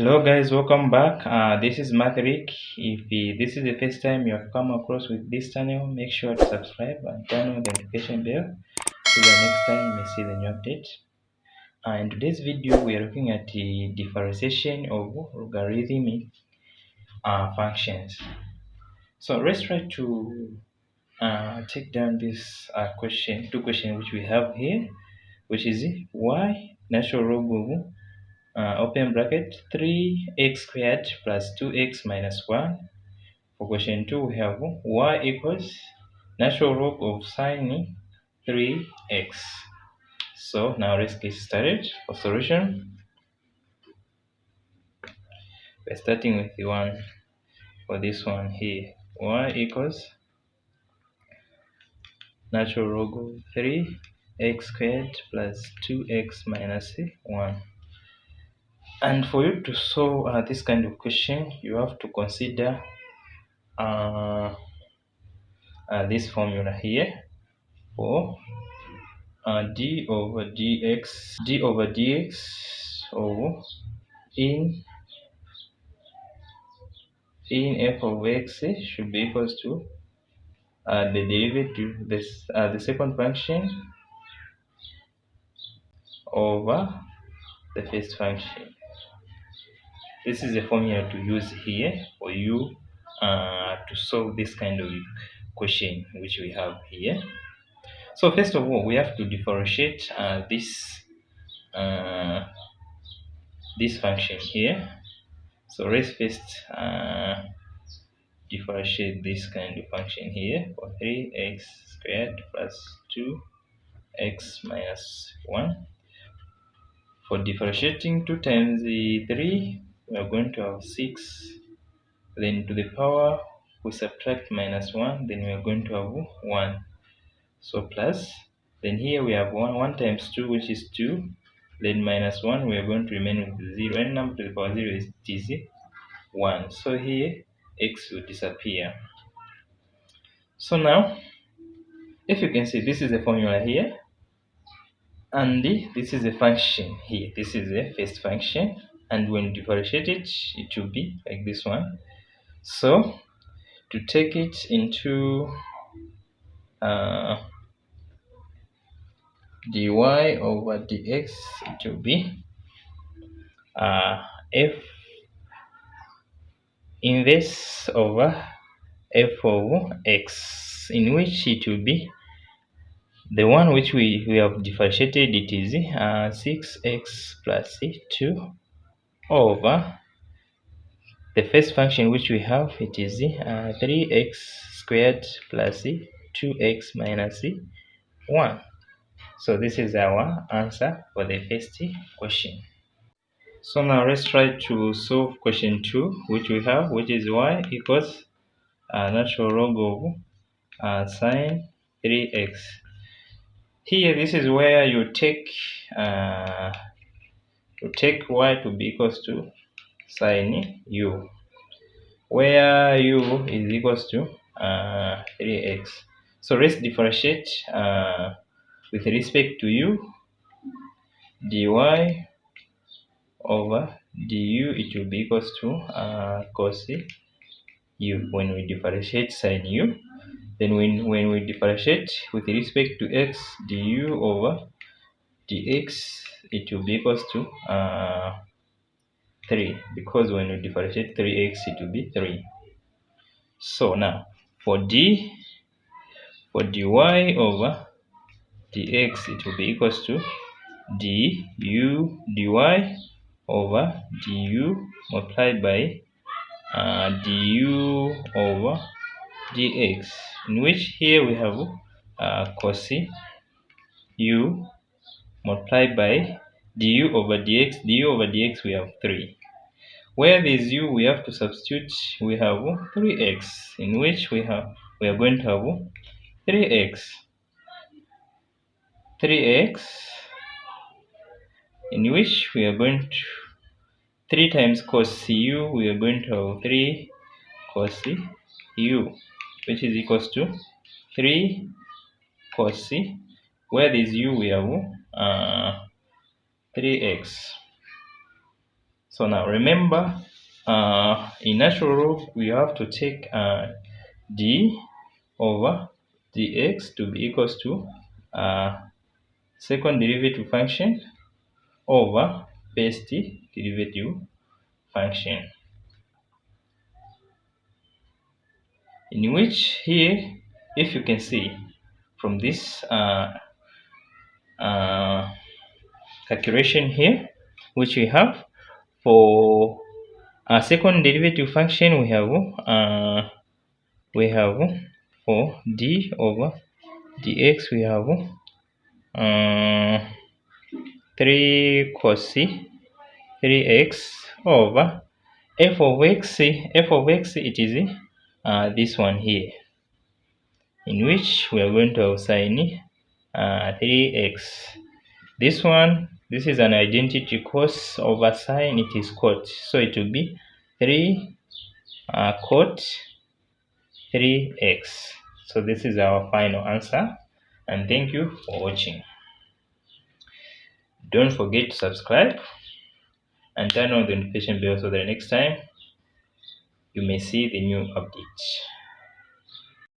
Hello guys, welcome back. This is Mathslech. If this is the first time you have come across with this channel, make sure to subscribe and turn on the notification bell so that next time you may see the new update. In today's video, we are looking at the differentiation of logarithmic functions. So let's try to take down this two questions which we have here, which is y natural log of open bracket 3x squared plus 2x minus 1. For question 2, we have y equals natural log of sine 3x. So now let's get started. For solution, we're starting with the one for this one here. Y equals natural log of 3x squared plus 2x minus 1. And for you to solve this kind of question, you have to consider this formula here for d over dx of in f of x should be equals to the derivative, the second function over the first function. This is the formula to use here for you to solve this kind of question which we have here. So first of all, we have to differentiate this function here. So let's first differentiate this kind of function here for 3x squared plus 2x minus 1. For differentiating 2 times the 3, we are going to have 6. Then to the power, we subtract minus 1, then we are going to have 1. So plus, then here we have 1 times 2, which is 2. Then minus 1, we are going to remain with 0. Any number to the power 0 is 1. So here, x will disappear. So now, if you can see, this is the formula here. And this is the function here. This is the first function. And when you differentiate it, it will be like this one. So, to take it into dy over dx, it will be f inverse over f of x, in which it will be the one which we have differentiated. It is 6x plus 2 over the first function which we have. It is 3x squared plus 2x minus 1. So this is our answer for the first question. So now let's try to solve question 2, which we have, which is y equals natural log of sine 3x. Here, this is where you take y to be equals to sine u, where u is equals to 3x. So let's differentiate with respect to u. Dy over du, it will be equals to cos u when we differentiate sine u. Then when we differentiate with respect to x, du over dx, it will be equals to 3, because when we differentiate 3x, it will be 3. So now for dy over dx, it will be equals to du dy over du multiplied by du over dx, in which here we have cos u multiplied by du over dx. Du over dx, we have 3. Where there is u, we have to substitute. We have 3x, in which we are going to have 3x, in which we are going to 3 times cos u, we are going to have 3 cos u, which is equals to 3 cos, where there is u, we have 3x. So now remember, in natural log we have to take d over dx to be equals to second derivative function over first derivative function, in which here, if you can see from this calculation here, which we have for a second derivative function, we have for d over dx, we have 3 cos 3x over f of x. It is this one here, in which we are going to have sin 3x. This is an identity. Cos over sine, it is cot, so it will be 3 cot 3x. So this is our final answer, and thank you for watching. Don't forget to subscribe and turn on the notification bell so that next time you may see the new updates.